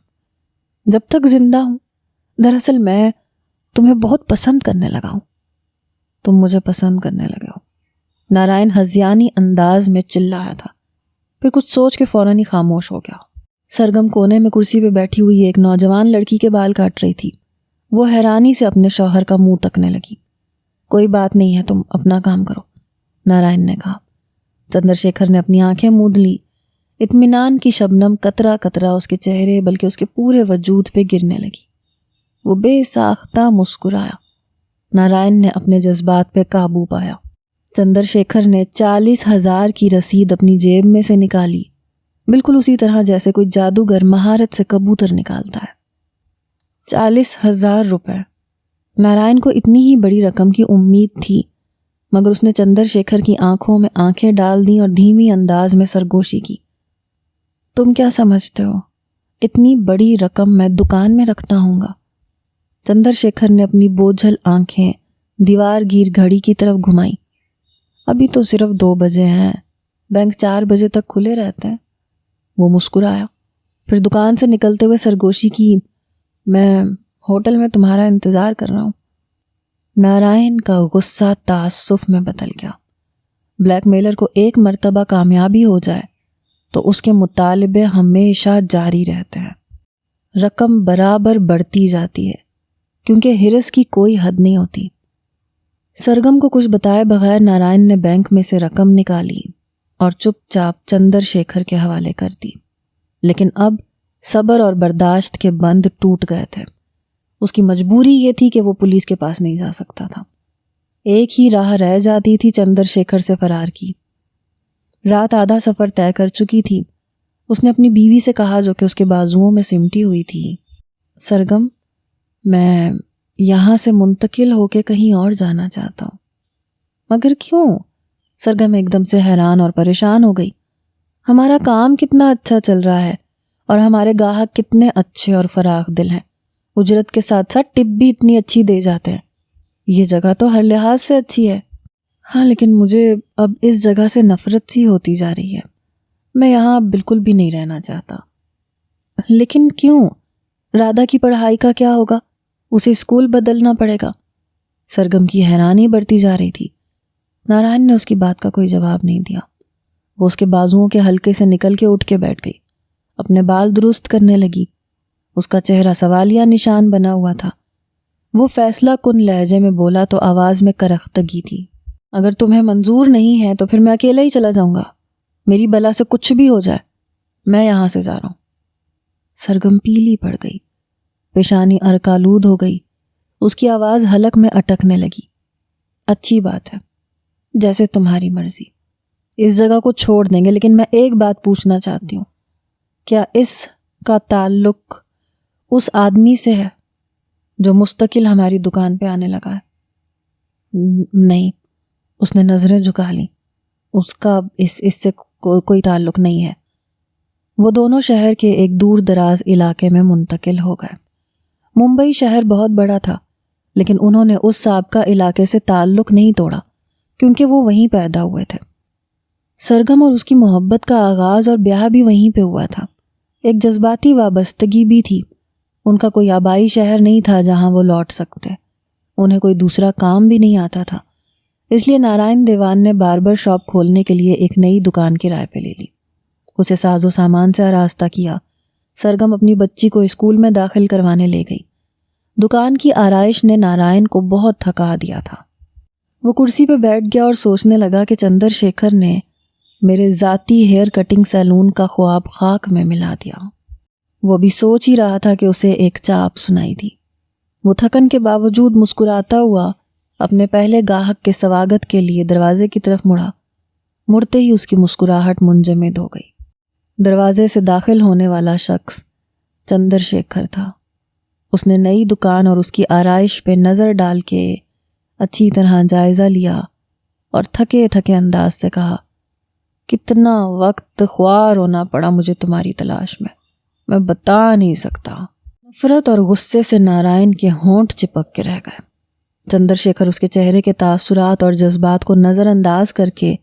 جب تک زندہ ہوں۔ دراصل میں تمہیں بہت پسند کرنے لگا ہوں۔ تم مجھے پسند کرنے لگے ہو؟ نارائن ہذیانی انداز میں چلایا تھا، پھر کچھ سوچ کے فوراً ہی خاموش ہو گیا۔ سرگم کونے میں کرسی پہ بیٹھی ہوئی ایک نوجوان لڑکی کے بال کاٹ رہی تھی۔ وہ حیرانی سے اپنے شوہر کا منہ تکنے لگی۔ کوئی بات نہیں ہے، تم اپنا کام کرو، نارائن نے کہا۔ چندر شیکھر نے اپنی آنکھیں موند لی۔ اطمینان کی شبنم قطرہ قطرہ اس کے چہرے بلکہ اس کے پورے وجود پہ گرنے لگی۔ وہ بے ساختہ مسکرایا۔ نارائن نے اپنے جذبات پہ قابو پایا۔ چندرشیکھر نے 40,000 کی رسید اپنی جیب میں سے نکالی، بالکل اسی طرح جیسے کوئی جادوگر مہارت سے کبوتر نکالتا ہے۔ 40,000 روپے! نارائن کو اتنی ہی بڑی رقم کی امید تھی، مگر اس نے چندرشیکھر کی آنکھوں میں آنکھیں ڈال دیں اور دھیمی انداز میں سرگوشی کی۔ تم کیا سمجھتے ہو اتنی بڑی رقم میں دکان میں رکھتا ہوں گا؟ چندرشیکھر نے اپنی بوجھل آنکھیں دیوار گیر گھڑی کی طرف گھمائی۔ ابھی تو صرف 2 بجے ہیں، بینک 4 بجے تک کھلے رہتے ہیں۔ وہ مسکرایا، پھر دکان سے نکلتے ہوئے سرگوشی کی، میں ہوٹل میں تمہارا انتظار کر رہا ہوں۔ نارائن کا غصہ تعصب میں بدل گیا۔ بلیک میلر کو ایک مرتبہ کامیابی ہو جائے تو اس کے مطالبے ہمیشہ جاری رہتے ہیں، رقم برابر بڑھتی جاتی ہے کیونکہ ہرس کی کوئی حد نہیں ہوتی۔ سرگم کو کچھ بتائے بغیر نارائن نے بینک میں سے رقم نکالی اور چپ چاپ چندرشیکھر کے حوالے کر دی، لیکن اب صبر اور برداشت کے بند ٹوٹ گئے تھے۔ اس کی مجبوری یہ تھی کہ وہ پولیس کے پاس نہیں جا سکتا تھا۔ ایک ہی راہ رہ جاتی تھی چندرشیکھر سے فرار کی۔ رات آدھا سفر طے کر چکی تھی۔ اس نے اپنی بیوی سے کہا جو کہ اس کے بازوؤں میں سمٹی ہوئی تھی، سرگم میں یہاں سے منتقل ہو کے کہیں اور جانا چاہتا ہوں۔ مگر کیوں؟ سرگم ایک دم سے حیران اور پریشان ہو گئی۔ ہمارا کام کتنا اچھا چل رہا ہے اور ہمارے گاہک کتنے اچھے اور فراخ دل ہیں، اجرت کے ساتھ ساتھ ٹپ بھی اتنی اچھی دے جاتے ہیں۔ یہ جگہ تو ہر لحاظ سے اچھی ہے۔ ہاں لیکن مجھے اب اس جگہ سے نفرت سی ہوتی جا رہی ہے، میں یہاں بالکل بھی نہیں رہنا چاہتا۔ لیکن کیوں؟ رادھا کی پڑھائی کا کیا ہوگا؟ اسے اسکول بدلنا پڑے گا۔ سرگم کی حیرانی بڑھتی جا رہی تھی۔ نارائن نے اس کی بات کا کوئی جواب نہیں دیا۔ وہ اس کے بازوؤں کے حلقے سے نکل کے اٹھ کے بیٹھ گئی، اپنے بال درست کرنے لگی۔ اس کا چہرہ سوالیہ نشان بنا ہوا تھا۔ وہ فیصلہ کن لہجے میں بولا تو آواز میں کرختگی تھی، اگر تمہیں منظور نہیں ہے تو پھر میں اکیلا ہی چلا جاؤں گا۔ میری بلا سے کچھ بھی ہو جائے، میں یہاں سے جا رہا ہوں۔ سرگم پیلی پڑ گئی، پیشانی ارکالود ہو گئی، اس کی آواز حلق میں اٹکنے لگی۔ اچھی بات ہے، جیسے تمہاری مرضی، اس جگہ کو چھوڑ دیں گے، لیکن میں ایک بات پوچھنا چاہتی ہوں، کیا اس کا تعلق اس آدمی سے ہے جو مستقل ہماری دکان پہ آنے لگا ہے؟ نہیں، اس نے نظریں جھکا لیں، اس کا اس سے کوئی تعلق نہیں ہے۔ وہ دونوں شہر کے ایک دور دراز علاقے میں منتقل ہو گئے۔ ممبئی شہر بہت بڑا تھا، لیکن انہوں نے اس سابقہ علاقے سے تعلق نہیں توڑا کیونکہ وہ وہیں پیدا ہوئے تھے۔ سرگم اور اس کی محبت کا آغاز اور بیاہ بھی وہیں پہ ہوا تھا۔ ایک جذباتی وابستگی بھی تھی۔ ان کا کوئی آبائی شہر نہیں تھا جہاں وہ لوٹ سکتے، انہیں کوئی دوسرا کام بھی نہیں آتا تھا، اس لیے نارائن دیوان نے باربر شاپ کھولنے کے لیے ایک نئی دکان کرائے پہ لے لی۔ اسے ساز و سامان سے آراستہ کیا۔ سرگم اپنی بچی کو اسکول میں داخل کروانے لے گئی۔ دکان کی آرائش نے نارائن کو بہت تھکا دیا تھا۔ وہ کرسی پہ بیٹھ گیا اور سوچنے لگا کہ چندرشیکھر نے میرے ذاتی ہیئر کٹنگ سیلون کا خواب خاک میں ملا دیا۔ وہ بھی سوچ ہی رہا تھا کہ اسے ایک چاپ سنائی دی۔ وہ تھکن کے باوجود مسکراتا ہوا اپنے پہلے گاہک کے سواگت کے لیے دروازے کی طرف مڑا۔ مڑتے ہی اس کی مسکراہٹ منجمد ہو گئی۔ دروازے سے داخل ہونے والا شخص چندرشیکھر تھا۔ اس نے نئی دکان اور اس کی آرائش پہ نظر ڈال کے اچھی طرح جائزہ لیا اور تھکے تھکے انداز سے کہا، کتنا وقت خوار ہونا پڑا مجھے تمہاری تلاش میں بتا نہیں سکتا۔ نفرت اور غصے سے نارائن کے ہونٹ چپک کے رہ گئے۔ چندرشیکھر اس کے چہرے کے تاثرات اور جذبات کو نظر انداز کر کے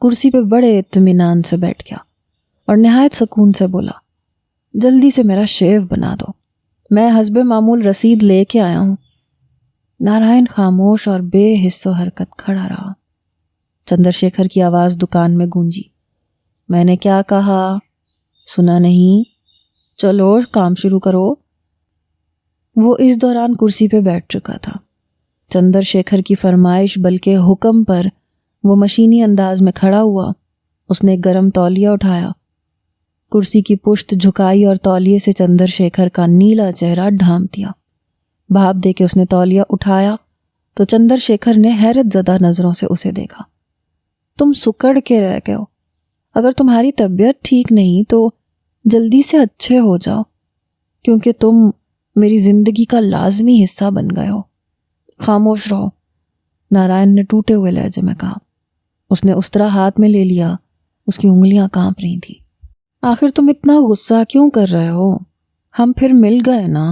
کرسی پہ بڑے اطمینان سے بیٹھ گیا اور نہایت سکون سے بولا، جلدی سے میرا شیو بنا دو، میں حسب معمول رسید لے کے آیا ہوں۔ نارائن خاموش اور بے حس و حرکت کھڑا رہا۔ چندرشیکھر کی آواز دکان میں گونجی، میں نے کیا کہا؟ سنا نہیں؟ چلو کام شروع کرو۔ وہ اس دوران کرسی پہ بیٹھ چکا تھا۔ چندرشیکھر کی فرمائش بلکہ حکم پر وہ مشینی انداز میں کھڑا ہوا۔ اس نے ایک گرم تولیہ اٹھایا، کرسی کی پشت جھکائی اور تولیے سے چندرشیکھر کا نیلا چہرہ ڈھانپ دیا۔ بھاپ دے کے اس نے تولیہ اٹھایا تو چندرشیکھر نے حیرت زدہ نظروں سے اسے دیکھا۔ تم سکڑ کے رہ گئے ہو. اگر تمہاری طبیعت ٹھیک نہیں تو جلدی سے اچھے ہو جاؤ، کیونکہ تم میری زندگی کا لازمی حصہ بن گئے ہو. خاموش رہو، نارائن نے ٹوٹے ہوئے لہجے میں کہا. اس نے استرا ہاتھ میں لے لیا. اس کی انگلیاں کانپ رہی تھیں. آخر تم اتنا غصہ کیوں کر رہے ہو؟ ہم پھر مل گئے نا،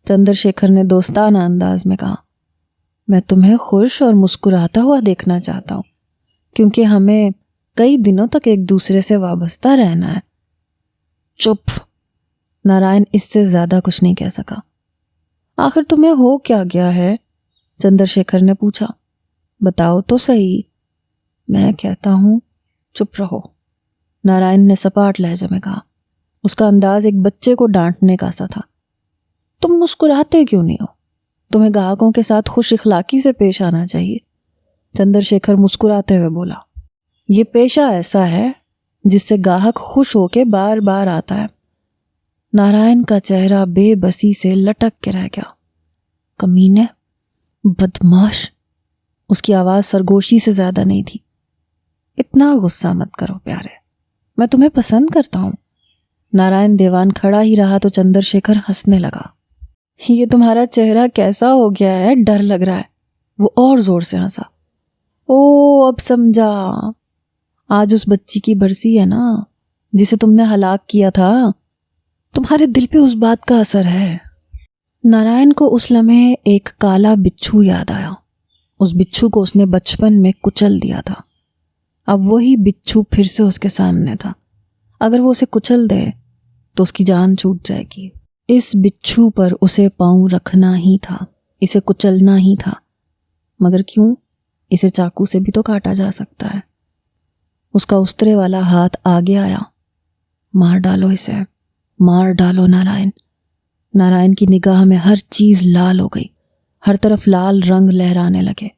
چندر شیکھر نے دوستانہ انداز میں کہا. میں تمہیں خوش اور مسکراتا ہوا دیکھنا چاہتا ہوں، کیونکہ ہمیں کئی دنوں تک ایک دوسرے سے وابستہ رہنا ہے. چپ! نارائن اس سے زیادہ کچھ نہیں کہہ سکا. آخر تمہیں ہو کیا گیا ہے؟ چندر شیکھر نے پوچھا. بتاؤ تو صحیح. میں کہتا ہوں چپ رہو، نارائن نے سپاٹ لہجے میں کہا. اس کا انداز ایک بچے کو ڈانٹنے کا سا تھا. تم مسکراتے کیوں نہیں ہو؟ تمہیں گاہکوں کے ساتھ خوش اخلاقی سے پیش آنا چاہیے. چندر شیکھر مسکراتے ہوئے بولا. یہ پیشہ ایسا ہے جس سے گاہک خوش ہو کے بار بار آتا ہے. نارائن کا چہرہ بے بسی سے لٹک کے رہ گیا. کمینے، بدماش! اس کی آواز سرگوشی سے زیادہ نہیں تھی. اتنا غصہ مت کرو پیارے، میں تمہیں پسند کرتا ہوں. نارائن دیوان کھڑا ہی رہا تو چندر شیکھر ہنسنے لگا. یہ تمہارا چہرہ کیسا ہو گیا ہے؟ ڈر لگ رہا ہے. وہ اور زور سے ہنسا. او اب سمجھا، آج اس بچی کی برسی ہے نا جسے تم نے ہلاک کیا تھا. تمہارے دل پہ اس بات کا اثر ہے. نارائن کو اس لمحے ایک کالا بچھو یاد آیا. اس بچھو کو اس نے بچپن میں کچل دیا تھا. اب وہی بچھو پھر سے اس کے سامنے تھا. اگر وہ اسے کچل دے تو اس کی جان چھوٹ جائے گی. اس بچھو پر اسے پاؤں رکھنا ہی تھا، اسے کچلنا ہی تھا. مگر کیوں؟ اسے چاقو سے بھی تو کاٹا جا سکتا ہے. اس کا استرے والا ہاتھ آگے آیا. مار ڈالو اسے، مار ڈالو نارائن. نارائن کی نگاہ میں ہر چیز لال ہو گئی. ہر طرف لال رنگ لہرانے لگے.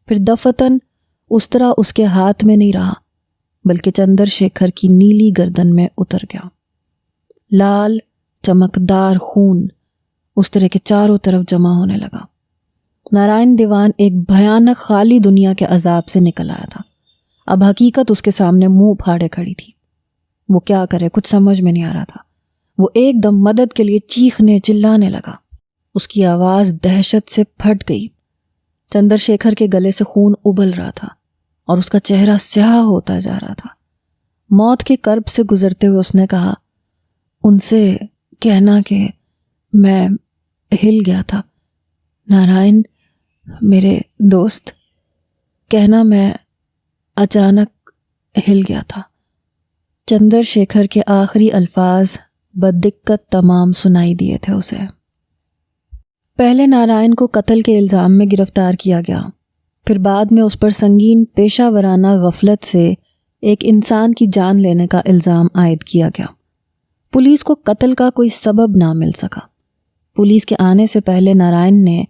پھر دفتن استرا اس کے ہاتھ میں نہیں رہا بلکہ چندر شیکھر کی نیلی گردن میں اتر گیا. لال چمکدار خون استرے کے چاروں طرف جمع ہونے لگا. نارائن دیوان ایک بھیانک خالی دنیا کے عذاب سے نکل آیا تھا. اب حقیقت اس کے سامنے منہ پھاڑے کھڑی تھی. وہ کیا کرے کچھ سمجھ میں نہیں آ رہا تھا. وہ ایک دم مدد کے لیے چیخنے چلانے لگا. اس کی آواز دہشت سے پھٹ گئی. چندر شیکھر کے گلے سے خون ابل رہا تھا اور اس کا چہرہ سیاہ ہوتا جا رہا تھا. موت کے کرب سے گزرتے ہوئے اس نے کہا، ان سے کہنا کہ میں ہل گیا تھا. نارائن میرے دوست، کہنا میں اچانک ہل گیا تھا. چندر شیکھر کے آخری الفاظ بددقت تمام سنائی دیے تھے اسے. پہلے نارائن کو قتل کے الزام میں گرفتار کیا گیا. پھر بعد میں اس پر سنگین پیشہ ورانہ غفلت سے ایک انسان کی جان لینے کا الزام عائد کیا گیا. پولیس کو قتل کا کوئی سبب نہ مل سکا. پولیس کے آنے سے پہلے نارائن نے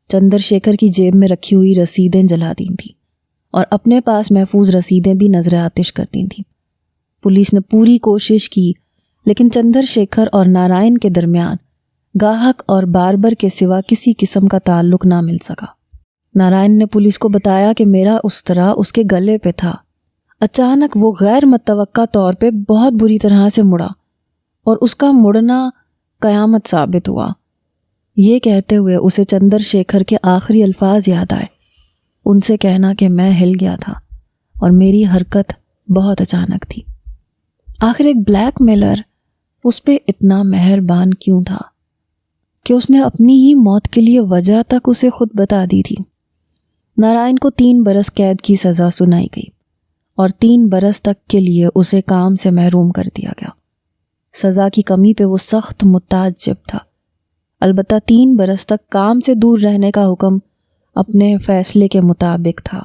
چندر شیکھر کی جیب میں رکھی ہوئی رسیدیں جلا دی تھیں اور اپنے پاس محفوظ رسیدیں بھی نظر آتش کر دی تھیں. پولیس نے پوری کوشش کی لیکن چندر شیکھر اور نارائن کے درمیان گاہک اور باربر کے سوا کسی قسم کا تعلق نہ مل سکا. نارائن نے پولیس کو بتایا کہ میرا استرا اس کے گلے پہ تھا. اچانک وہ غیر متوقع طور پہ بہت بری طرح سے مڑا اور اس کا مڑنا قیامت ثابت ہوا. یہ کہتے ہوئے اسے چندر شیکھر کے آخری الفاظ یاد آئے. ان سے کہنا کہ میں ہل گیا تھا اور میری حرکت بہت اچانک تھی. آخر ایک بلیک میلر اس پہ اتنا مہربان کیوں تھا کہ اس نے اپنی ہی موت کے لیے وجہ تک اسے خود بتا دی تھی. نارائن کو 3 برس قید کی سزا سنائی گئی اور 3 برس تک کے لیے اسے کام سے محروم کر دیا گیا. سزا کی کمی پہ وہ سخت متعجب تھا. البتہ 3 برس تک کام سے دور رہنے کا حکم اپنے فیصلے کے مطابق تھا.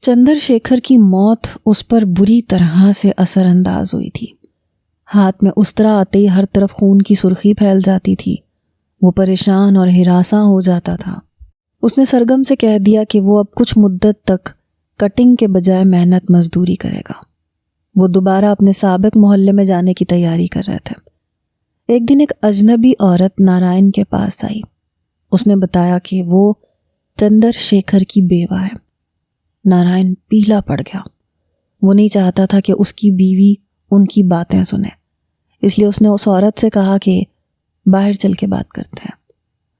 چندر شیکھر کی موت اس پر بری طرح سے اثر انداز ہوئی تھی. ہاتھ میں استرا آتے ہی ہر طرف خون کی سرخی پھیل جاتی تھی. وہ پریشان اور ہراساں ہو جاتا تھا. اس نے سرگم سے کہہ دیا کہ وہ اب کچھ مدت تک کٹنگ کے بجائے محنت مزدوری کرے گا. وہ دوبارہ اپنے سابق محلے میں جانے کی تیاری کر رہے تھے. ایک دن ایک اجنبی عورت نارائن کے پاس آئی. اس نے بتایا کہ وہ چندر شیکھر کی بیوہ ہے. نارائن پیلا پڑ گیا. وہ نہیں چاہتا تھا کہ اس کی بیوی ان کی باتیں سنے، اس لیے اس نے اس عورت سے کہا کہ باہر چل کے بات کرتے ہیں۔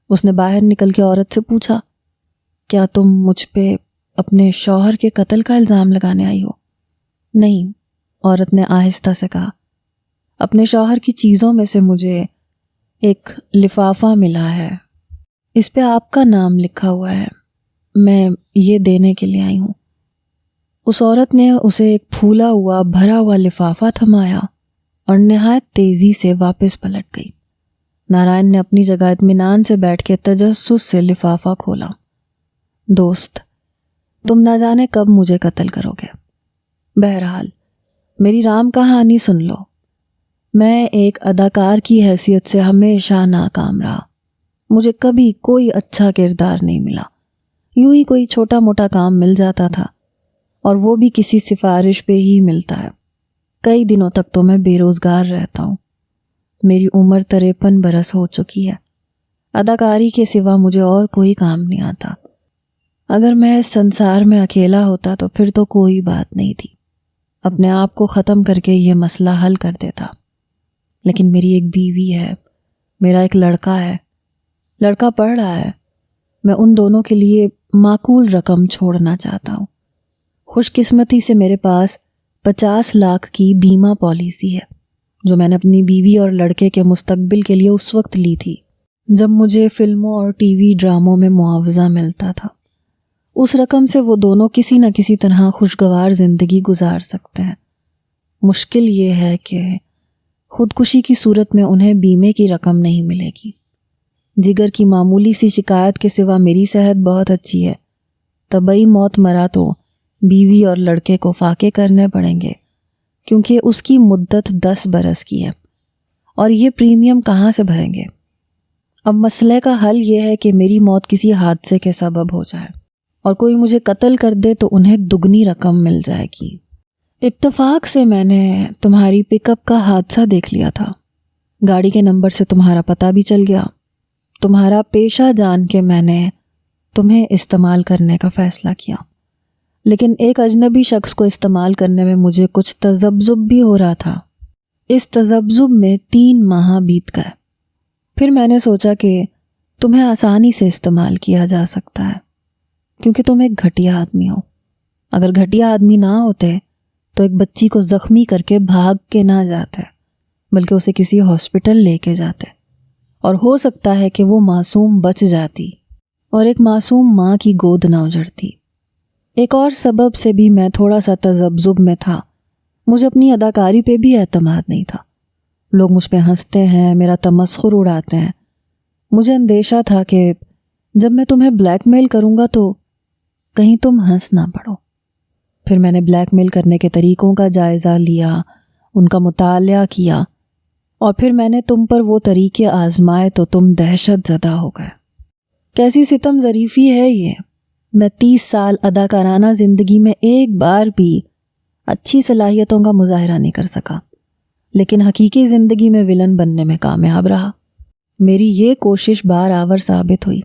اس نے باہر نکل کے عورت سے پوچھا، کیا تم مجھ پہ اپنے شوہر کے قتل کا الزام لگانے آئی ہو؟ نہیں، عورت نے آہستہ سے کہا، اپنے شوہر کی چیزوں میں سے مجھے ایک لفافہ ملا ہے، اس پہ آپ کا نام لکھا ہوا ہے، میں یہ دینے کے لیے آئی ہوں۔ اس عورت نے اسے ایک پھولا ہوا بھرا ہوا لفافہ تھمایا اور نہایت تیزی سے واپس پلٹ گئی۔ نارائن نے اپنی جگہ اطمینان سے بیٹھ کے تجسس سے لفافہ کھولا۔ دوست، تم نہ جانے کب مجھے قتل کرو گے۔ بہرحال میری رام کہانی سن لو۔ میں ایک اداکار کی حیثیت سے ہمیشہ ناکام رہا، مجھے کبھی کوئی اچھا کردار نہیں ملا، یوں ہی کوئی چھوٹا موٹا کام مل جاتا تھا اور وہ بھی کسی سفارش پہ ہی ملتا ہے۔ کئی دنوں تک تو میں بے روزگار رہتا ہوں۔ میری عمر 53 برس ہو چکی ہے، اداکاری کے سوا مجھے اور کوئی کام نہیں آتا۔ اگر میں اس سنسار میں اکیلا ہوتا تو پھر تو کوئی بات نہیں تھی، اپنے آپ کو ختم کر کے یہ مسئلہ حل کر دیتا، لیکن میری ایک بیوی ہے، میرا ایک لڑکا ہے، لڑکا پڑھ رہا ہے، میں ان دونوں کے لیے معقول رقم چھوڑنا چاہتا ہوں۔ خوش قسمتی سے میرے پاس 50 لاکھ کی بیمہ پالیسی ہے جو میں نے اپنی بیوی اور لڑکے کے مستقبل کے لیے اس وقت لی تھی جب مجھے فلموں اور ٹی وی ڈراموں میں معاوضہ ملتا تھا۔ اس رقم سے وہ دونوں کسی نہ کسی طرح خوشگوار زندگی گزار سکتے ہیں۔ مشکل یہ ہے کہ خودکشی کی صورت میں انہیں بیمے کی رقم نہیں ملے گی۔ جگر کی معمولی سی شکایت کے سوا میری صحت بہت اچھی ہے، طبعی موت مرا تو بیوی اور لڑکے کو فاقے کرنے پڑیں گے کیونکہ اس کی مدت 10 برس کی ہے، اور یہ پریمیم کہاں سے بھریں گے؟ اب مسئلے کا حل یہ ہے کہ میری موت کسی حادثے کے سبب ہو جائے اور کوئی مجھے قتل کر دے تو انہیں دگنی رقم مل جائے گی۔ اتفاق سے میں نے تمہاری پک اپ کا حادثہ دیکھ لیا تھا، گاڑی کے نمبر سے تمہارا پتہ بھی چل گیا۔ تمہارا پیشہ جان کے میں نے تمہیں استعمال کرنے کا فیصلہ کیا، لیکن ایک اجنبی شخص کو استعمال کرنے میں مجھے کچھ تذبذب بھی ہو رہا تھا۔ اس تذبذب میں 3 ماہ بیت گئے۔ پھر میں نے سوچا کہ تمہیں آسانی سے استعمال کیا جا سکتا ہے کیونکہ تم ایک گھٹیا آدمی ہو۔ اگر گھٹیا آدمی نہ ہوتے تو ایک بچی کو زخمی کر کے بھاگ کے نہ جاتے بلکہ اسے کسی ہاسپٹل لے کے جاتے، اور ہو سکتا ہے کہ وہ معصوم بچ جاتی اور ایک معصوم ماں کی گود نہ اجڑتی۔ ایک اور سبب سے بھی میں تھوڑا سا تذبذب میں تھا، مجھے اپنی اداکاری پہ بھی اعتماد نہیں تھا۔ لوگ مجھ پہ ہنستے ہیں، میرا تمسخر اڑاتے ہیں۔ مجھے اندیشہ تھا کہ جب میں تمہیں بلیک میل کروں گا تو کہیں تم ہنس نہ پڑو۔ پھر میں نے بلیک میل کرنے کے طریقوں کا جائزہ لیا، ان کا مطالعہ کیا، اور پھر میں نے تم پر وہ طریقے آزمائے تو تم دہشت زدہ ہو گئے۔ کیسی ستم ظریفی ہے یہ! میں 30 سال اداکارانہ زندگی میں ایک بار بھی اچھی صلاحیتوں کا مظاہرہ نہیں کر سکا، لیکن حقیقی زندگی میں ولن بننے میں کامیاب رہا۔ میری یہ کوشش بار آور ثابت ہوئی۔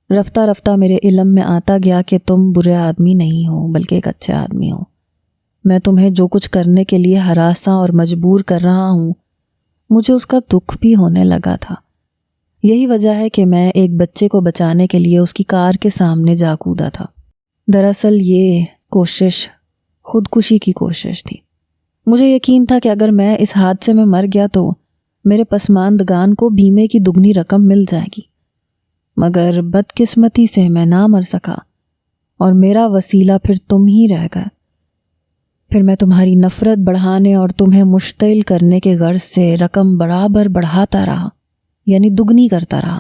رفتہ رفتہ میرے علم میں آتا گیا کہ تم برے آدمی نہیں ہو بلکہ ایک اچھے آدمی ہو۔ میں تمہیں جو کچھ کرنے کے لیے ہراساں اور مجبور کر رہا ہوں، مجھے اس کا دکھ بھی ہونے لگا تھا۔ یہی وجہ ہے کہ میں ایک بچے کو بچانے کے لیے اس کی کار کے سامنے جا کودا تھا۔ دراصل یہ کوشش خودکشی کی کوشش تھی۔ مجھے یقین تھا کہ اگر میں اس حادثے میں مر گیا تو میرے پسماندگان کو بیمے کی دگنی رقم مل جائے گی، مگر بدقسمتی سے میں نہ مر سکا اور میرا وسیلہ پھر تم ہی رہ گئے۔ پھر میں تمہاری نفرت بڑھانے اور تمہیں مشتعل کرنے کے غرض سے رقم برابر بڑھاتا رہا، یعنی دگنی کرتا رہا۔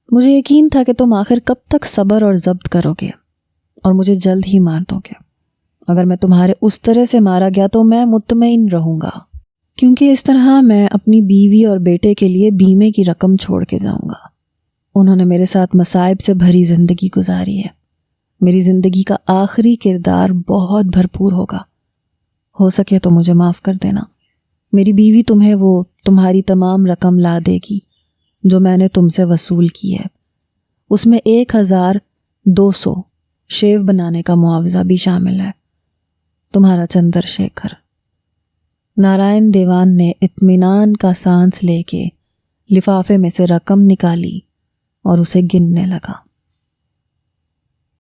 مجھے یقین تھا کہ تم آخر کب تک صبر اور ضبط کرو گے اور مجھے جلد ہی مار دو گے۔ اگر میں تمہارے اس طرح سے مارا گیا تو میں مطمئن رہوں گا، کیونکہ اس طرح میں اپنی بیوی اور بیٹے کے لیے بیمے کی رقم چھوڑ کے جاؤں گا۔ انہوں نے میرے ساتھ مصائب سے بھری زندگی گزاری ہے۔ میری زندگی کا آخری کردار بہت بھرپور ہوگا۔ ہو سکے تو مجھے معاف کر دینا۔ میری بیوی تمہیں وہ تمہاری تمام رقم لا دے گی جو میں نے تم سے وصول کی ہے۔ اس میں 1200 شیو بنانے کا معاوضہ بھی شامل ہے۔ تمہارا چندر شیکھر۔ نارائن دیوان نے اطمینان کا سانس لے کے لفافے میں سے رقم نکالی اور اسے گننے لگا۔